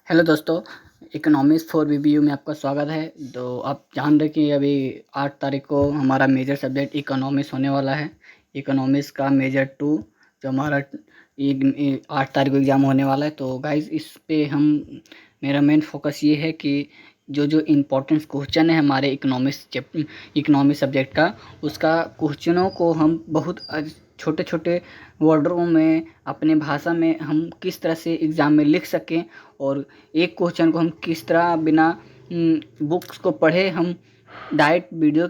Hello दोस्तों, economics for वीबीयू में आपका स्वागत है। तो आप जान रहे कि अभी 8 तारीख को हमारा मेजर सब्जेक्ट इकोनॉमिक्स होने वाला है। इकोनॉमिक्स का मेजर 2 जो हमारा 8 तारीख को एग्ज़ाम होने वाला है। तो गाइस इस पे हम मेरा मेन फोकस ये है कि जो इम्पोर्टेंट क्वेश्चन है हमारे इकोनॉमिक्स सब्जेक्ट का, उसका क्वेश्चनों को हम बहुत छोटे छोटे वर्डों में अपने भाषा में हम किस तरह से एग्ज़ाम में लिख सकें, और एक क्वेश्चन को हम किस तरह बिना बुक्स को पढ़े हम डायरेक्ट वीडियो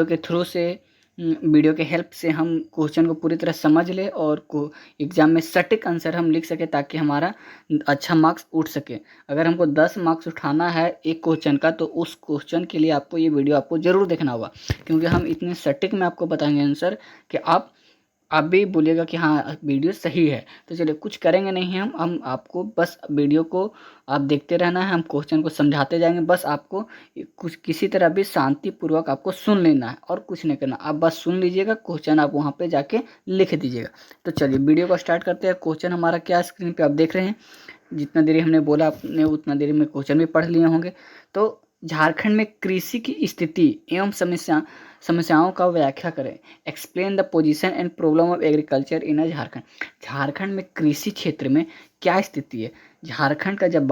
के थ्रू से वीडियो के हेल्प से हम क्वेश्चन को पूरी तरह समझ लें और को एग्ज़ाम में सटीक आंसर हम लिख सकें, ताकि हमारा अच्छा मार्क्स उठ सके। अगर हमको 10 मार्क्स उठाना है एक क्वेश्चन का, तो उस क्वेश्चन के लिए आपको ये वीडियो आपको ज़रूर देखना होगा, क्योंकि हम इतने सटीक में आपको बताएंगे आंसर कि आप भी बोलिएगा कि हाँ वीडियो सही है। तो चलिए कुछ करेंगे नहीं, हम आपको बस वीडियो को आप देखते रहना है, हम क्वेश्चन को समझाते जाएंगे। बस आपको कुछ किसी तरह भी शांतिपूर्वक आपको सुन लेना है और कुछ नहीं करना। आप बस सुन लीजिएगा, क्वेश्चन आप वहाँ पे जाके लिख दीजिएगा। तो चलिए वीडियो को स्टार्ट करते हैं। क्वेश्चन हमारा क्या स्क्रीन पे आप देख रहे हैं। जितना देरी हमने बोला आपने उतना देरी में क्वेश्चन भी पढ़ लिए होंगे। तो झारखंड में कृषि की स्थिति एवं समस्याओं का व्याख्या करें। Explain the position and problem of agriculture in Jharkhand. Jharkhand में कृषि क्षेत्र में क्या स्थिति है। झारखंड का जब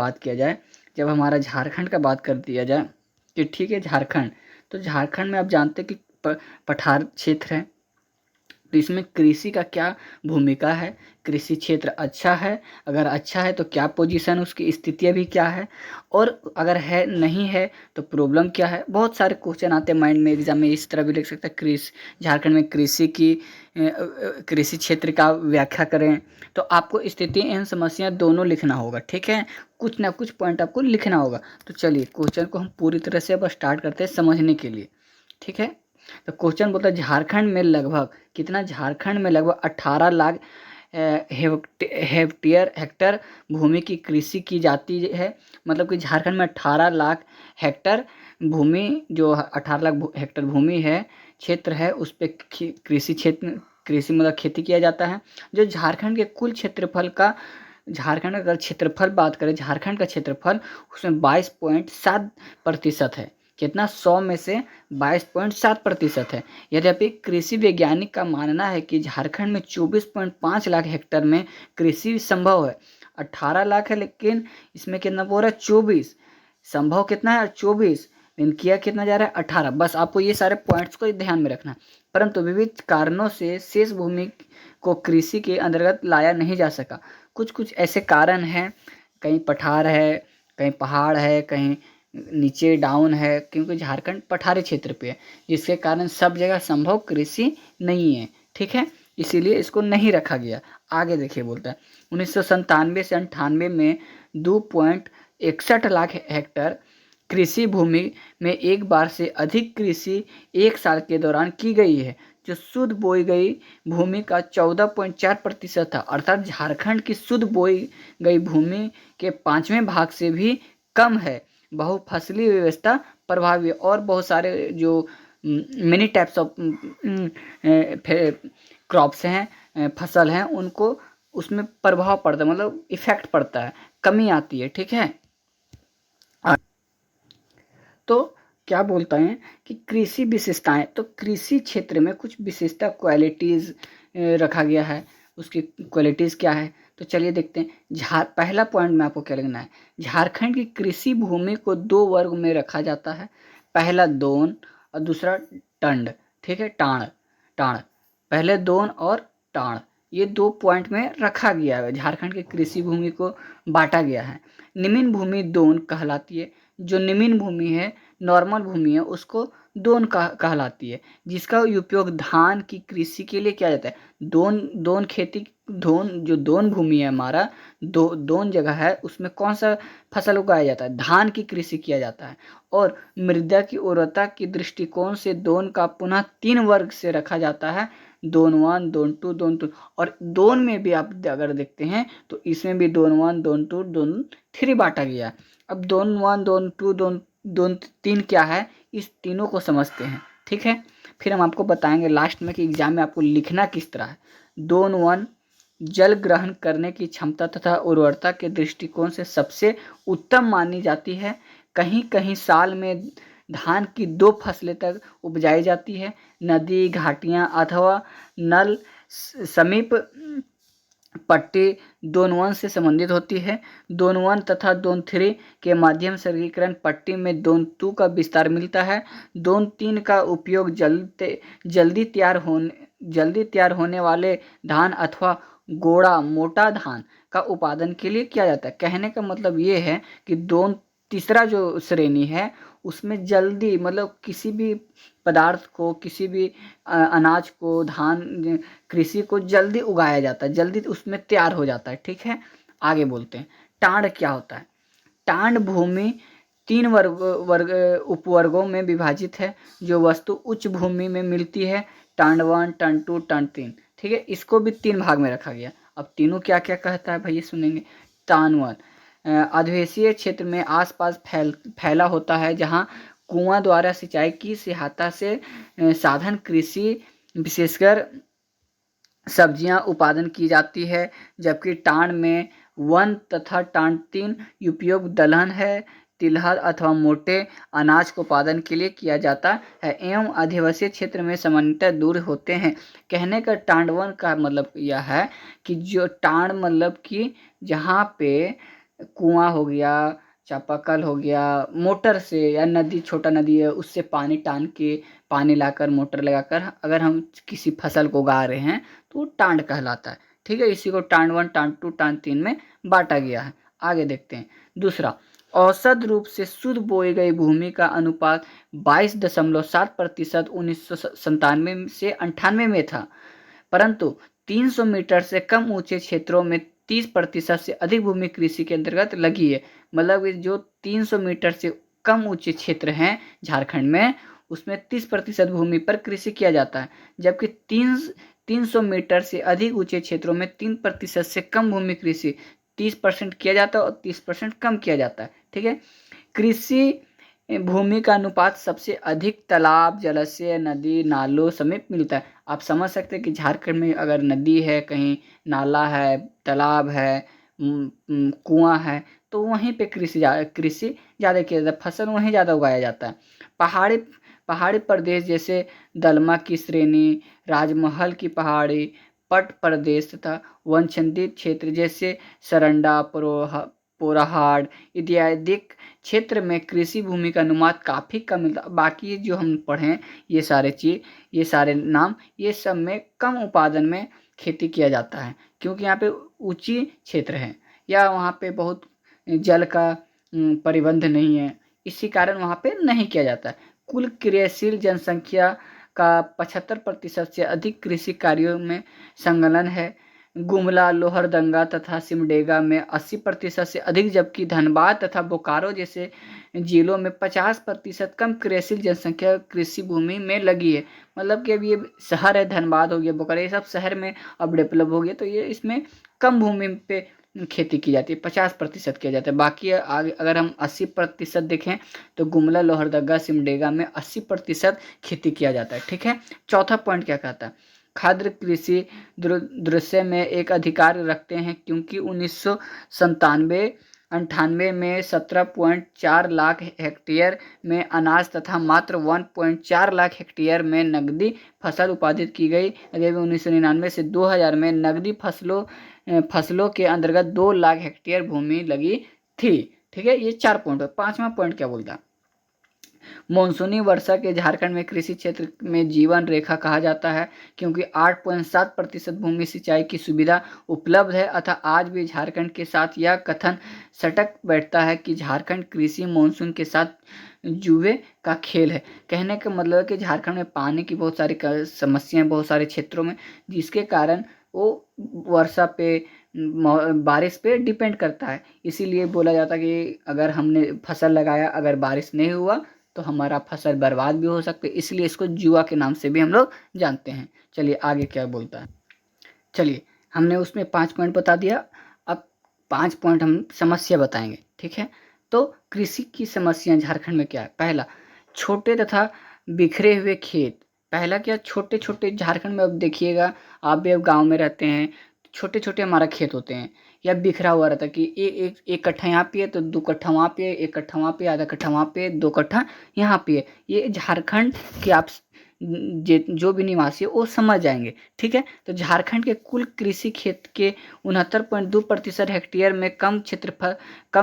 हमारा झारखंड का बात कर दिया जाए कि ठीक है झारखंड, तो झारखंड में आप जानते हैं कि पठार क्षेत्र है। तो इसमें कृषि का क्या भूमिका है, कृषि क्षेत्र अच्छा है, अगर अच्छा है तो क्या पोजीशन, उसकी स्थितियाँ भी क्या है, और अगर है नहीं है तो प्रॉब्लम क्या है। बहुत सारे क्वेश्चन आते हैं माइंड में, एग्जाम में इस तरह भी लिख सकते हैं झारखंड में कृषि क्षेत्र का व्याख्या करें। तो आपको स्थिति एवं समस्या दोनों लिखना होगा, ठीक है। कुछ ना कुछ पॉइंट आपको लिखना होगा। तो चलिए क्वेश्चन को हम पूरी तरह से अब स्टार्ट करते हैं समझने के लिए, ठीक है। तो क्वेश्चन बोलता है झारखंड में लगभग 18 लाख हेक्टर भूमि की कृषि की जाती है। मतलब कि झारखंड में 18 लाख हेक्टर भूमि, जो 18 लाख हेक्टर भूमि है, क्षेत्र है, उस पे कृषि मतलब खेती किया जाता है। जो झारखंड के कुल क्षेत्रफल का, झारखंड का अगर क्षेत्रफल बात करें, झारखंड का क्षेत्रफल उसमें 22.7% है। कितना, 100 में से 22.7% है। यद्यपि कृषि वैज्ञानिक का मानना है कि झारखंड में 24.5 लाख हेक्टर में कृषि संभव है। 18 लाख है लेकिन इसमें कितना बोल रहा है, 24। संभव कितना है, 24, लेकिन किया कितना जा रहा है, 18। बस आपको ये सारे पॉइंट्स को ध्यान में रखना है। परंतु विविध कारणों से शेष भूमि को कृषि के अंतर्गत लाया नहीं जा सका। कुछ कुछ ऐसे कारण हैं, कहीं पठार है, कहीं पहाड़ है, कहीं नीचे डाउन है, क्योंकि झारखंड पठारी क्षेत्र पे है, जिसके कारण सब जगह संभव कृषि नहीं है, ठीक है। इसीलिए इसको नहीं रखा गया। आगे देखिए बोलता है 1997 से 98 में 2.61 लाख हेक्टर कृषि भूमि में एक बार से अधिक कृषि एक साल के दौरान की गई है, जो शुद्ध बोई गई भूमि का 14.4% था। अर्थात झारखंड की शुद्ध बोई गई भूमि के 5वें भाग से भी कम है। बहुफसली व्यवस्था प्रभावी और बहुत सारे जो मेनी टाइप्स ऑफ क्रॉप्स हैं, फसल हैं, उनको उसमें प्रभाव पड़ता है, मतलब इफेक्ट पड़ता है, कमी आती है, ठीक है। तो क्या बोलता है कि कृषि विशेषताएं, तो कृषि क्षेत्र में कुछ विशेषता क्वालिटीज़ रखा गया है। उसकी क्वालिटीज़ क्या है, तो चलिए देखते हैं। पहला पॉइंट में आपको क्या लिखना है, झारखंड की कृषि भूमि को 2 वर्ग में रखा जाता है। पहला दोन और दूसरा टंड, ठीक है, टाण टाण। पहले दोन और टाण, ये 2 पॉइंट में रखा गया है। झारखंड की कृषि भूमि को बांटा गया है। निम्न भूमि दोन कहलाती है। जो निम्न भूमि है, नॉर्मल भूमि है, उसको दोन कहलाती है, जिसका उपयोग धान की कृषि के लिए किया जाता है। दोन भूमि है हमारा, दोन जगह है, उसमें कौन सा फसल उगाया जाता है, धान की कृषि किया जाता है। और मृदा की उर्वरता के दृष्टिकोण से दोन का पुनः 3 वर्ग से रखा जाता है। दोन 1, दोन 2, दोन 2, और दोन में भी आप अगर देखते हैं तो इसमें भी दोन 1, दोन 2, दोन 3 बांटा गया। अब दोन 1, दोन 2, दोन 3 क्या है, इस तीनों को समझते हैं, ठीक है। फिर हम आपको बताएंगे लास्ट में कि एग्जाम में आपको लिखना किस तरह है। दोन 1 जल ग्रहण करने की क्षमता तथा उर्वरता के दृष्टिकोण से सबसे उत्तम मानी जाती है। कहीं कहीं साल में धान की 2 फसलें तक उपजाई जाती है। नदी, घाटियाँ अथवा नल समीप पट्टी दोनवन से संबंधित होती है। दोनवन तथा दोन 3 के माध्यम से वर्गीकरण पट्टी में दोन 2 का विस्तार मिलता है। दोन 3 का उपयोग जल्दी तैयार होने वाले धान अथवा गोड़ा मोटा धान का उत्पादन के लिए किया जाता है। कहने का मतलब ये है कि तीसरा जो श्रेणी है उसमें जल्दी मतलब किसी भी पदार्थ को, किसी भी अनाज को, धान, कृषि को जल्दी उगाया जाता है, जल्दी उसमें तैयार हो जाता है। ठीक है, आगे बोलते हैं। टांड क्या होता है? टांड भूमि 3 उपवर्गों में विभाजित है। जो वस्तु उच्च भूमि में मिलती है, टांड 1, टांड 2, टांड 3। ठीक है, इसको भी 3 भाग में रखा गया। अब तीनों क्या क्या कहता है भैया सुनेंगे। टांड 1 आदिवासीय क्षेत्र में आसपास फैला होता है, जहाँ कुआं द्वारा सिंचाई की सहायता से साधन कृषि विशेषकर सब्जियां उत्पादन की जाती है। जबकि टांड में 1 तथा टांड 3 उपयोग दलहन है, तिलहन अथवा मोटे अनाज को उत्पादन के लिए किया जाता है एवं आदिवासी क्षेत्र में सामान्यतः दूर होते हैं। कहने का टांड 1 का मतलब यह है कि जो टांड मतलब कि जहाँ पे कुआं हो गया, चापाकल हो गया, मोटर से या नदी, छोटा नदी है उससे पानी टान के, पानी लाकर मोटर लगाकर अगर हम किसी फसल को उगा रहे हैं तो वो टांड कहलाता है। ठीक है, इसी को टांड 1, टांड 2, टांड 3 में बांटा गया है। आगे देखते हैं। दूसरा, औसत रूप से शुद्ध बोई गई भूमि का अनुपात 22.7% 1997 से 98 में था, परंतु 300 मीटर से कम ऊंचे क्षेत्रों में 30% से अधिक भूमि कृषि के अंतर्गत लगी है। मतलब जो 300 मीटर से कम ऊंचे क्षेत्र हैं झारखंड में, उसमें 30% भूमि पर कृषि किया जाता है। जबकि 300 मीटर से अधिक ऊंचे क्षेत्रों में 3% से कम भूमि कृषि 30% किया जाता है और 30% कम किया जाता है। ठीक है, कृषि भूमि का अनुपात सबसे अधिक तालाब, जलाशय, नदी, नालों समेत मिलता है। आप समझ सकते हैं कि झारखंड में अगर नदी है, कहीं नाला है, तालाब है, कुआं है, तो वहीं पे कृषि ज़्यादा किया जाता है, फसल वहीं ज़्यादा उगाया जाता है। पहाड़ी प्रदेश जैसे दलमा की श्रेणी, राजमहल की पहाड़ी, पट प्रदेश तथा वनछंदित क्षेत्र जैसे सरंडा, पोराहाट इत्यादि क्षेत्र में कृषि भूमि का अनुपात काफ़ी कम मिलता है। बाकी जो हम पढ़ें ये सारे नाम, ये सब में कम उत्पादन में खेती किया जाता है, क्योंकि यहाँ पे ऊंची क्षेत्र है या वहाँ पे बहुत जल का परिबंध नहीं है, इसी कारण वहाँ पे नहीं किया जाता है। कुल क्रियाशील जनसंख्या का 75% से अधिक कृषि कार्यों में संलग्न है। गुमला, लोहरदंगा तथा सिमडेगा में 80% से अधिक, जबकि धनबाद तथा बोकारो जैसे जिलों में 50% कम क्रियाशील जनसंख्या कृषि भूमि में लगी है। मतलब कि अब ये शहर है, धनबाद हो गया, बोकारो, ये सब शहर में अब डेवलप हो गया, तो ये इसमें कम भूमि पे खेती की जाती है, 50% किया जाता है। बाकी आगे अगर हम 80% देखें तो गुमला, लोहरदगा, सिमडेगा में 80% खेती किया जाता है। ठीक है, चौथा पॉइंट क्या कहता है? खाद्य कृषि दृश्य में एक अधिकार रखते हैं, क्योंकि 1997-98 में 17.4 लाख हेक्टेयर में अनाज तथा मात्र 1.4 लाख हेक्टेयर में नकदी फसल उत्पादित की गई। अगर 1999 से 2000 में नकदी फसलों के अंतर्गत 2 लाख हेक्टेयर भूमि लगी थी। ठीक है, ये 4 पॉइंट है। 5वां पॉइंट क्या बोलता है? मानसूनी वर्षा के झारखंड में कृषि क्षेत्र में जीवन रेखा कहा जाता है, क्योंकि 8.7% भूमि सिंचाई की सुविधा उपलब्ध है। अतः आज भी झारखंड के साथ यह कथन सटक बैठता है कि झारखंड कृषि मानसून के साथ जुए का खेल है। कहने का मतलब है कि झारखंड में पानी की बहुत सारी समस्याएं बहुत सारे क्षेत्रों में, जिसके कारण वो वर्षा पे, बारिश पे डिपेंड करता है। इसीलिए बोला जाता है कि अगर हमने फसल लगाया, अगर बारिश नहीं हुआ तो हमारा फसल बर्बाद भी हो सकता है, इसलिए इसको जुआ के नाम से भी हम लोग जानते हैं। चलिए आगे क्या बोलता है। चलिए, हमने उसमें 5 पॉइंट बता दिया, अब 5 पॉइंट हम समस्या बताएंगे। ठीक है, तो कृषि की समस्या झारखंड में क्या है? पहला, छोटे तथा बिखरे हुए खेत। पहला क्या, छोटे छोटे झारखंड में अब देखिएगा, आप भी अब गाँव में रहते हैं, छोटे छोटे हमारा खेत होते हैं या बिखरा हुआ रहता है कि एक कट्ठा यहाँ पे है तो 2 कट्ठा वहाँ पे है, 1 कट्ठा वहाँ पे, आधा कट्ठा वहाँ पे, 2 कट्ठा यहाँ पे है। ये झारखंड के आप जो भी निवासी है वो समझ जाएंगे। ठीक है, तो झारखंड के कुल कृषि क्षेत्र के 69.2% हेक्टेयर में कम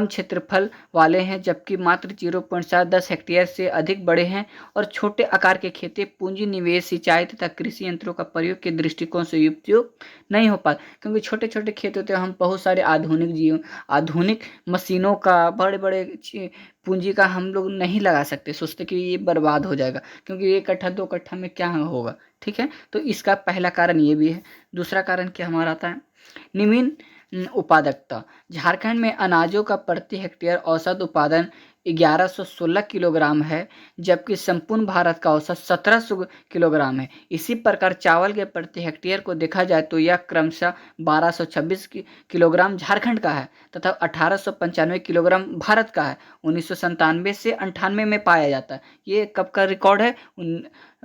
क्षेत्रफल वाले हैं, जबकि मात्र 0.7 हेक्टेयर से अधिक बड़े हैं और छोटे आकार के खेती पूंजी निवेश सिंचाई तथा कृषि यंत्रों का प्रयोग के दृष्टिकोण से उपयुक्त नहीं हो पाता, क्योंकि छोटे छोटे खेत होते हैं। हम बहुत सारे आधुनिक मशीनों का बड़े बड़े पूंजी का हम लोग नहीं लगा सकते, सोचते कि ये बर्बाद हो जाएगा, क्योंकि 1 कट्ठा 2 कट्ठा में क्या होगा। ठीक है, तो इसका पहला कारण ये भी है। दूसरा कारण क्या हमारा आता है, निम्न उत्पादकता। झारखंड में अनाजों का प्रति हेक्टेयर औसत उत्पादन 1116 किलोग्राम है, जबकि संपूर्ण भारत का औसत 1700 किलोग्राम है। इसी प्रकार चावल के प्रति हेक्टेयर को देखा जाए तो यह क्रमशः 1226 किलोग्राम झारखंड का है तथा 1895 किलोग्राम भारत का है। 1997 से 98 में पाया जाता है। ये कब का रिकॉर्ड है,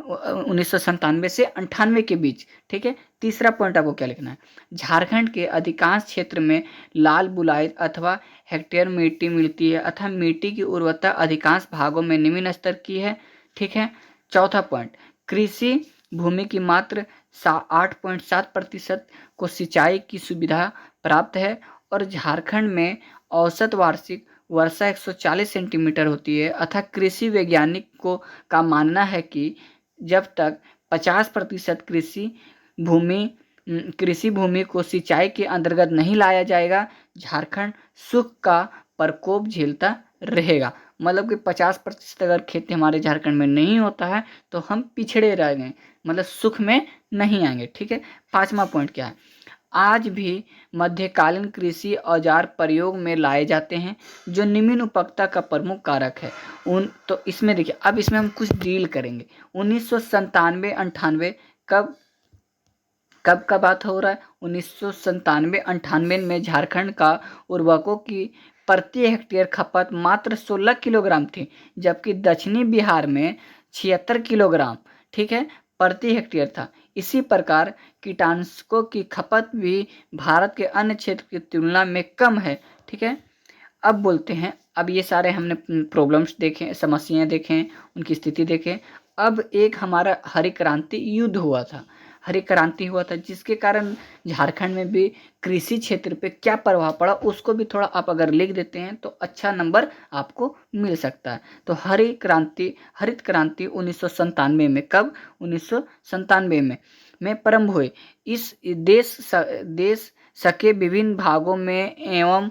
1997 से 98 के बीच। ठीक है, तीसरा पॉइंट आपको क्या लिखना है, झारखंड के अधिकांश क्षेत्र में लाल बुलाइत अथवा हेक्टेयर मिट्टी मिलती है अथवा मिट्टी की उर्वरता अधिकांश भागों में निम्न स्तर की है। ठीक है, चौथा पॉइंट, कृषि भूमि की मात्र 8.7% को सिंचाई की सुविधा प्राप्त है और झारखंड में औसत वार्षिक वर्षा 140 सेंटीमीटर होती है। अतः कृषि वैज्ञानिकों का मानना है कि जब तक 50% कृषि भूमि को सिंचाई के अंतर्गत नहीं लाया जाएगा, झारखंड सूख का प्रकोप झेलता रहेगा। मतलब कि 50% अगर खेती हमारे झारखंड में नहीं होता है तो हम पिछड़े रह गए, मतलब सुख में नहीं आएंगे। ठीक है, पांचवा पॉइंट क्या है, आज भी मध्यकालीन कृषि औजार प्रयोग में लाए जाते हैं जो निम्न उपकता का प्रमुख कारक है। तो इसमें देखिए, अब इसमें हम कुछ डील करेंगे। 1997-98 कब का बात हो रहा है, 1997-98 में झारखंड का उर्वरकों की प्रति हेक्टेयर खपत मात्र 16 किलोग्राम थी, जबकि दक्षिणी बिहार में 76 किलोग्राम, ठीक है, प्रति हेक्टेयर था। इसी प्रकार कीटनाशकों की खपत भी भारत के अन्य क्षेत्र की तुलना में कम है। ठीक है, अब बोलते हैं, अब ये सारे हमने प्रॉब्लम्स देखे, समस्याएं देखें, उनकी स्थिति देखें। अब एक हमारा हरित क्रांति युद्ध हुआ था, हरित क्रांति हुआ था जिसके कारण झारखंड में भी कृषि क्षेत्र पे क्या प्रभाव पड़ा उसको भी थोड़ा आप अगर लिख देते हैं तो अच्छा नंबर आपको मिल सकता है। तो हरित क्रांति 1997 में, कब, 1997 में प्रारंभ हुए। इस देश सके विभिन्न भागों में एवं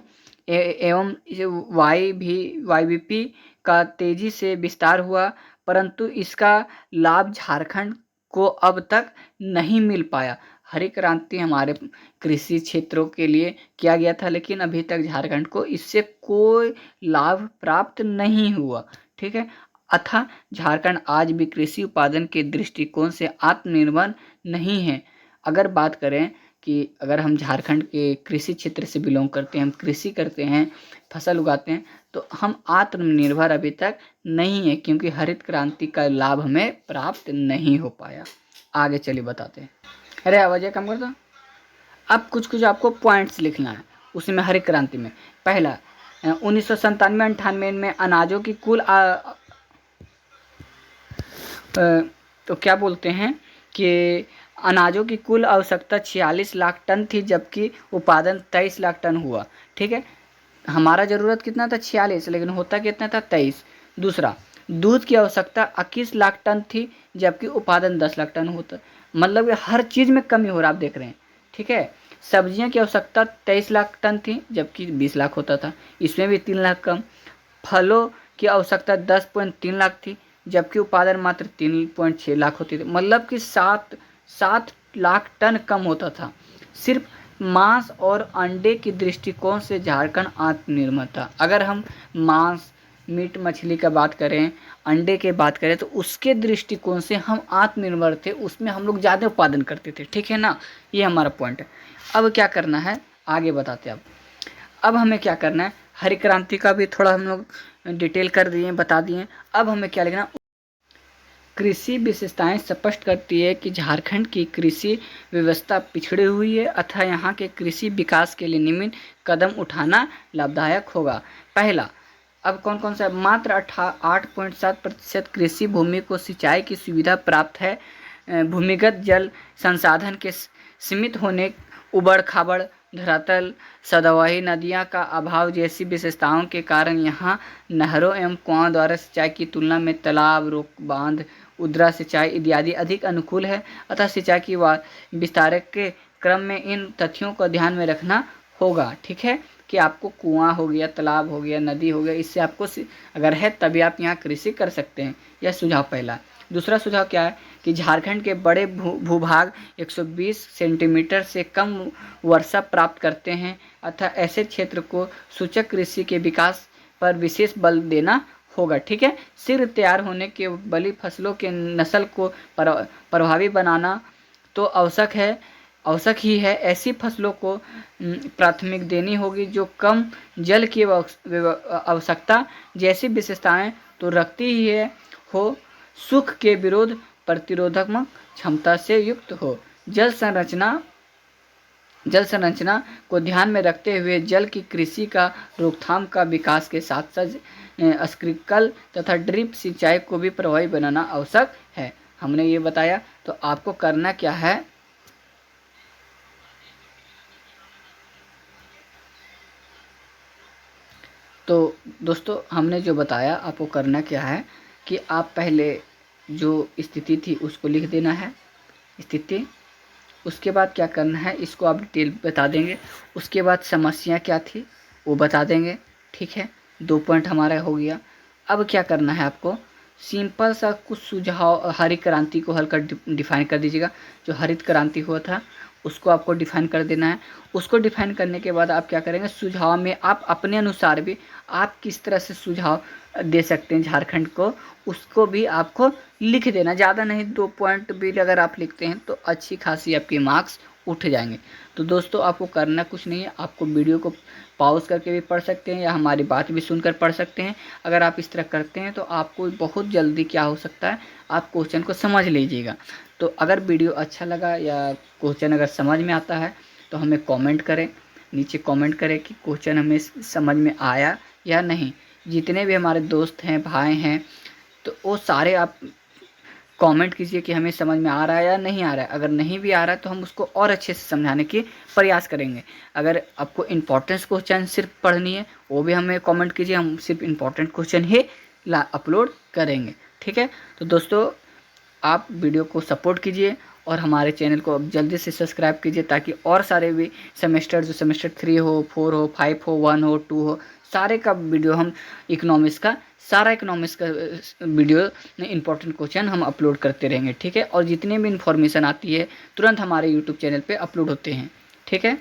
वाईवीपी का तेजी से विस्तार हुआ, परंतु इसका लाभ झारखंड को अब तक नहीं मिल पाया। हरित क्रांति हमारे कृषि क्षेत्रों के लिए किया गया था, लेकिन अभी तक झारखंड को इससे कोई लाभ प्राप्त नहीं हुआ। ठीक है, अतः झारखंड आज भी कृषि उत्पादन के दृष्टिकोण से आत्मनिर्भर नहीं है। अगर बात करें कि अगर हम झारखंड के कृषि क्षेत्र से बिलोंग करते हैं, हम कृषि करते हैं, फसल उगाते हैं, तो हम आत्मनिर्भर अभी तक नहीं है, क्योंकि हरित क्रांति का लाभ हमें प्राप्त नहीं हो पाया। आगे चलिए बताते हैं। अरे आवाज़ कम कर दो। अब कुछ आपको पॉइंट्स लिखना है उसमें हरित क्रांति में। पहला, 1997-98 में अनाजों की कुल तो क्या बोलते हैं कि अनाजों की कुल आवश्यकता 46 लाख टन थी, जबकि उत्पादन 23 लाख टन हुआ। ठीक है, हमारा ज़रूरत कितना था, 46, लेकिन होता कितना था, 23। दूसरा, दूध की आवश्यकता 21 लाख टन थी, जबकि उत्पादन 10 लाख टन होता। मतलब हर चीज़ में कमी हो रहा, आप देख रहे हैं। ठीक है, सब्जियां की आवश्यकता 23 लाख टन थी, जबकि 20 लाख होता था, इसमें भी 3 लाख कम। फलों की आवश्यकता 10.3 लाख थी, जबकि उत्पादन मात्र 3.6 लाख होती थी। मतलब कि 7 लाख टन कम होता था। सिर्फ मांस और अंडे की दृष्टिकोण से झारखंड आत्मनिर्भर था। अगर हम मांस, मीट मछली का बात करें, अंडे के बात करें, तो उसके दृष्टिकोण से हम आत्मनिर्भर थे, उसमें हम लोग ज़्यादा उत्पादन करते थे। ठीक है ना, ये हमारा पॉइंट है। अब क्या करना है, आगे बताते हैं। अब हमें क्या करना है, हरित क्रांति का भी थोड़ा हम लोग डिटेल कर दिए, बता दिए। अब हमें क्या लिखना, कृषि विशेषताएं स्पष्ट करती है कि झारखंड की कृषि व्यवस्था पिछड़ी हुई है अतः यहाँ के कृषि विकास के लिए निम्न कदम उठाना लाभदायक होगा। पहला, अब कौन कौन सा, मात्र 8.7% कृषि भूमि को सिंचाई की सुविधा प्राप्त है। भूमिगत जल संसाधन के सीमित होने, उबड़ खाबड़ धरातल, सदाबहार नदियाँ का अभाव जैसी विशेषताओं के कारण यहाँ नहरों एवं कुआं द्वारा सिंचाई की तुलना में तालाब, रोक बांध, उद्रा सिंचाई इत्यादि अधिक अनुकूल है। अतः सिंचाई की विस्तार के क्रम में इन तथ्यों को ध्यान में रखना होगा। ठीक है, कि आपको कुआं हो गया, तालाब हो गया, नदी हो गया, इससे आपको अगर है तभी आप यहाँ कृषि कर सकते हैं। यह सुझाव पहला। दूसरा सुझाव क्या है कि झारखंड के बड़े भूभाग 120 सेंटीमीटर से कम वर्षा प्राप्त करते हैं अतः ऐसे क्षेत्र को सूचक कृषि के विकास पर विशेष बल देना होगा। ठीक है, शीघ्र तैयार होने के बली फसलों के नस्ल को प्रभावी बनाना तो आवश्यक ही है। ऐसी फसलों को प्राथमिक देनी होगी जो कम जल की आवश्यकता जैसी विशेषताएं तो रखती ही है, हो सूख के विरोध प्रतिरोधात्मक क्षमता से युक्त हो। जल संरचना को ध्यान में रखते हुए जल की कृषि का रोकथाम का विकास के साथ साथ स्प्रिंकल तथा ड्रिप सिंचाई को भी प्रभावी बनाना आवश्यक है। हमने ये बताया, तो आपको करना क्या है, तो दोस्तों हमने जो बताया आपको करना क्या है कि आप पहले जो स्थिति थी उसको लिख देना है, स्थिति। उसके बाद क्या करना है, इसको आप डिटेल बता देंगे। उसके बाद समस्या क्या थी वो बता देंगे। ठीक है, 2 पॉइंट हमारा हो गया। अब क्या करना है आपको, सिंपल सा कुछ सुझाव, हरित क्रांति को हल्का डिफाइन कर दीजिएगा। जो हरित क्रांति हुआ था उसको आपको डिफाइन कर देना है। उसको डिफाइन करने के बाद आप क्या करेंगे, सुझाव में आप अपने अनुसार भी आप किस तरह से सुझाव दे सकते हैं झारखंड को, उसको भी आपको लिख देना। ज़्यादा नहीं, 2 पॉइंट भी अगर आप लिखते हैं तो अच्छी खासी आपके मार्क्स उठ जाएंगे। तो दोस्तों आपको करना कुछ नहीं है, आपको वीडियो को पॉज करके भी पढ़ सकते हैं या हमारी बात भी सुनकर पढ़ सकते हैं। अगर आप इस तरह करते हैं तो आपको बहुत जल्दी क्या हो सकता है, आप क्वेश्चन को समझ लीजिएगा। तो अगर वीडियो अच्छा लगा या क्वेश्चन अगर समझ में आता है तो हमें कमेंट करें, नीचे कमेंट करें कि क्वेश्चन हमें समझ में आया या नहीं। जितने भी हमारे दोस्त हैं, भाई हैं, तो वो सारे आप कमेंट कीजिए कि हमें समझ में आ रहा है या नहीं आ रहा है। अगर नहीं भी आ रहा है तो हम उसको और अच्छे से समझाने की प्रयास करेंगे। अगर आपको इम्पोर्टेंस क्वेश्चन सिर्फ पढ़नी है वो भी हमें कमेंट कीजिए, हम सिर्फ इम्पोर्टेंट क्वेश्चन ही अपलोड करेंगे। ठीक है, तो दोस्तों आप वीडियो को सपोर्ट कीजिए और हमारे चैनल को अब जल्दी से सब्सक्राइब कीजिए ताकि और सारे भी सेमेस्टर, जो सेमेस्टर 3 हो, 4 हो, 5 हो, 1 हो, 2 हो, सारे का वीडियो हम सारा इकोनॉमिक्स का वीडियो में इंपॉर्टेंट क्वेश्चन हम अपलोड करते रहेंगे। ठीक है, और जितने भी इन्फॉर्मेशन आती है तुरंत हमारे यूट्यूब चैनल पे अपलोड होते हैं। ठीक है।